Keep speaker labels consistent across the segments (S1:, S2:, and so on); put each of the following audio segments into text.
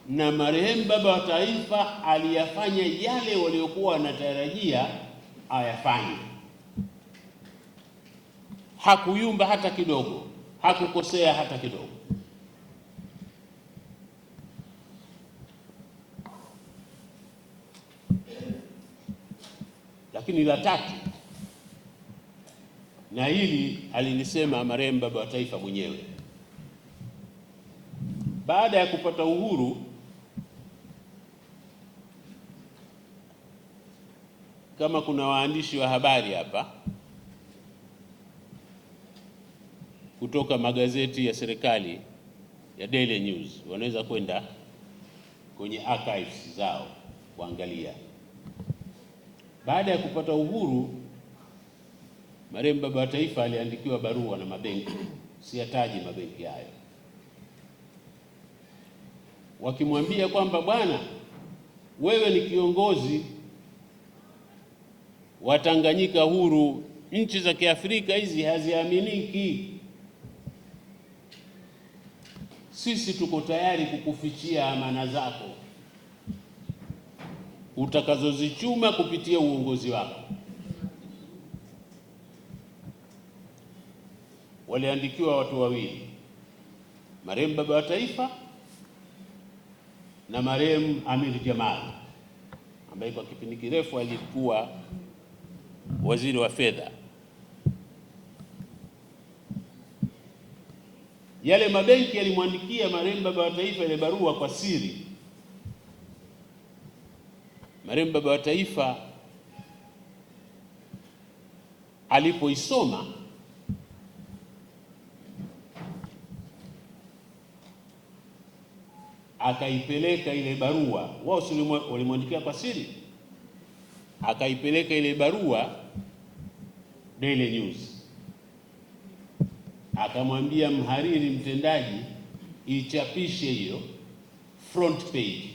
S1: na marehemu baba wa taifa aliyafanya yale waliokuwa wanatarajia ayafanye. Hakuyumba hata kidogo, hakukosea hata kidogo. Lakini la tatu, na hili alilisema marehemu baba wa taifa mwenyewe baada ya kupata uhuru. Kama kuna waandishi wa habari hapa kutoka magazeti ya serikali ya Daily News, wanaweza kwenda kwenye archives zao kuangalia. Baada ya kupata uhuru, marehemu baba wa taifa aliandikiwa barua na mabenki, siyataji mabenki hayo, wakimwambia kwamba bwana, wewe ni kiongozi wa Tanganyika huru, nchi za Kiafrika hizi haziaminiki. Sisi tuko tayari kukufichia amana zako utakazozichuma kupitia uongozi wako. Waliandikiwa watu wawili, marehemu baba wa taifa na marehemu Amiri Jamal, ambaye kwa kipindi kirefu alikuwa waziri wa fedha. Yale mabenki yalimwandikia marehemu baba wa taifa ile barua kwa siri. Marehemu baba wa taifa alipoisoma akaipeleka ile barua, wao walimwandikia kwa siri, akaipeleka ile barua Daily News, akamwambia mhariri mtendaji ichapishe hiyo front page,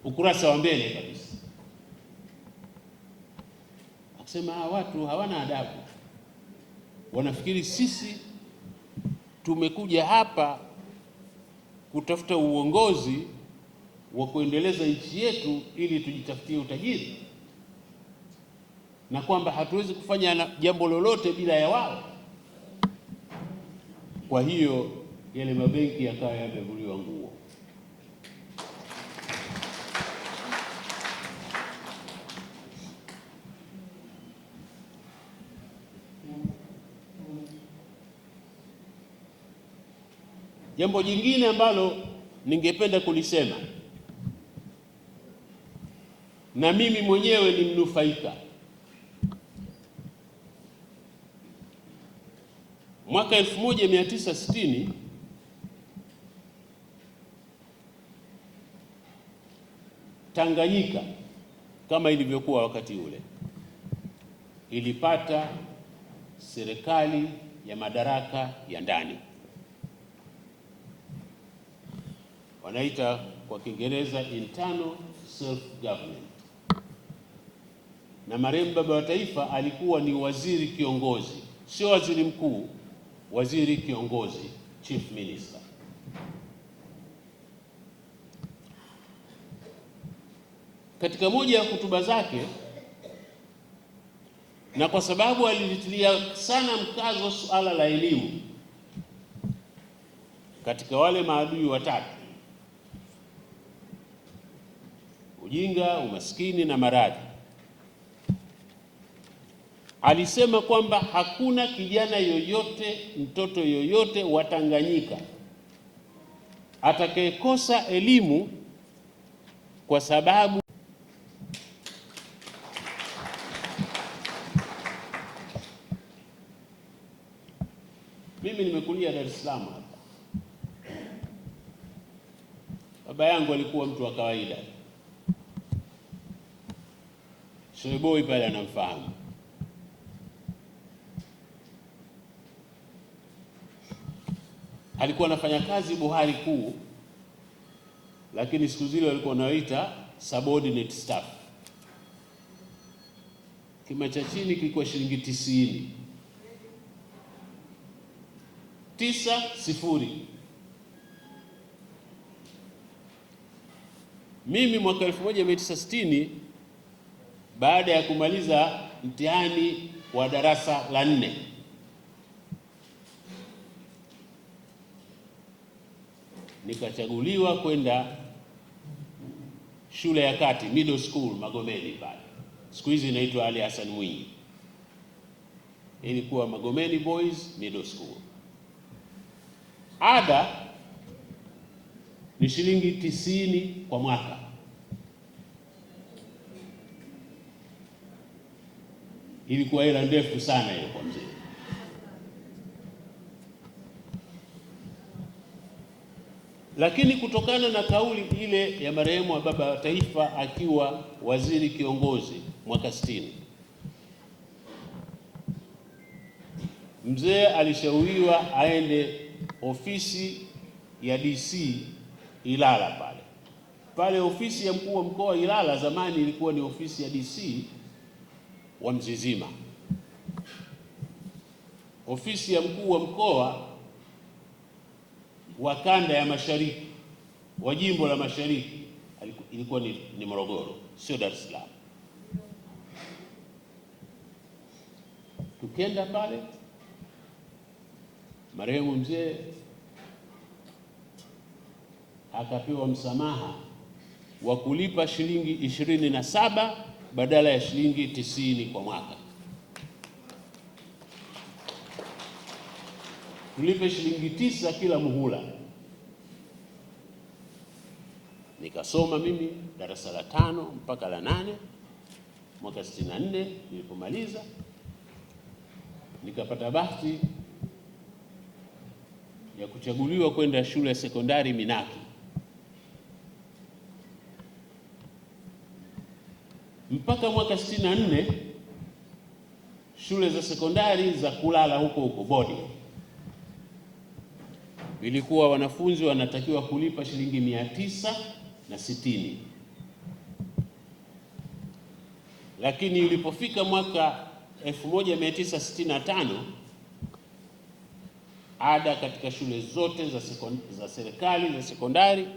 S1: ukurasa wa mbele kabisa. Akasema watu hawana adabu, wanafikiri sisi tumekuja hapa kutafuta uongozi wa kuendeleza nchi yetu ili tujitafutie utajiri, na kwamba hatuwezi kufanya jambo lolote bila ya wao. Kwa hiyo yale mabenki yakawa yamevuliwa nguo. Jambo jingine ambalo ningependa kulisema, na mimi mwenyewe ni mnufaika. Mwaka 1960 Tanganyika kama ilivyokuwa wakati ule ilipata serikali ya madaraka ya ndani, wanaita kwa Kiingereza internal self government, na marehemu baba wa taifa alikuwa ni waziri kiongozi, sio waziri mkuu, waziri kiongozi, chief minister. Katika moja ya hotuba zake, na kwa sababu alilitilia sana mkazo suala la elimu katika wale maadui watatu: ujinga, umaskini na maradhi, alisema kwamba hakuna kijana yoyote, mtoto yoyote wa Tanganyika atakayekosa elimu kwa sababu mimi nimekulia Dar es Salaam hapa. Baba yangu alikuwa mtu wa kawaida. Sheboi pale anamfahamu. Alikuwa anafanya kazi bohari kuu, lakini siku zile walikuwa wanaita subordinate staff. Kima cha chini kilikuwa shilingi 90. Mimi mwaka 1960 baada ya kumaliza mtihani wa darasa la 4 nikachaguliwa kwenda shule ya kati middle school Magomeni pale, siku hizi inaitwa Ali Hassan Mwinyi, ilikuwa Magomeni Boys Middle School. Ada ni shilingi 90 kwa mwaka. Ilikuwa hela ndefu sana hiyo kwa mzee. Lakini kutokana na kauli ile ya marehemu wa baba wa taifa akiwa waziri kiongozi mwaka 60, mzee alishauriwa aende ofisi ya DC Ilala pale ofisi ya mkuu wa mkoa wa Ilala zamani ilikuwa ni ofisi ya DC wa Mzizima. Ofisi ya mkuu wa mkoa wa kanda ya mashariki wa jimbo la mashariki ilikuwa ni Morogoro, sio Dar es Salaam. Tukenda pale, marehemu mzee akapewa msamaha wa kulipa shilingi 27 badala ya shilingi 90 kwa mwaka. Tulipe shilingi 9 kila muhula. Nikasoma mimi darasa la 5 mpaka la 8 mwaka 64. Nilipomaliza nikapata bahati ya kuchaguliwa kwenda shule ya sekondari Minaki. Mpaka mwaka 64 shule za sekondari za kulala huko bodi ilikuwa wanafunzi wanatakiwa kulipa shilingi 960, lakini ilipofika mwaka 1965 ada katika shule zote za serikali za sekondari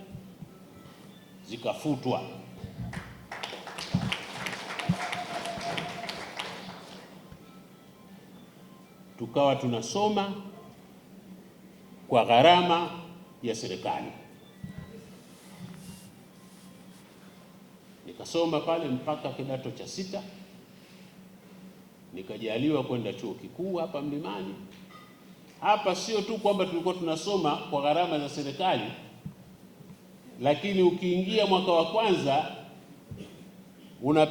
S1: zikafutwa. Tukawa tunasoma kwa gharama ya serikali. Nikasoma pale mpaka kidato cha 6, nikajaliwa kwenda chuo kikuu hapa Mlimani. Hapa sio tu kwamba tulikuwa tunasoma kwa gharama za serikali, lakini ukiingia mwaka wa kwanza una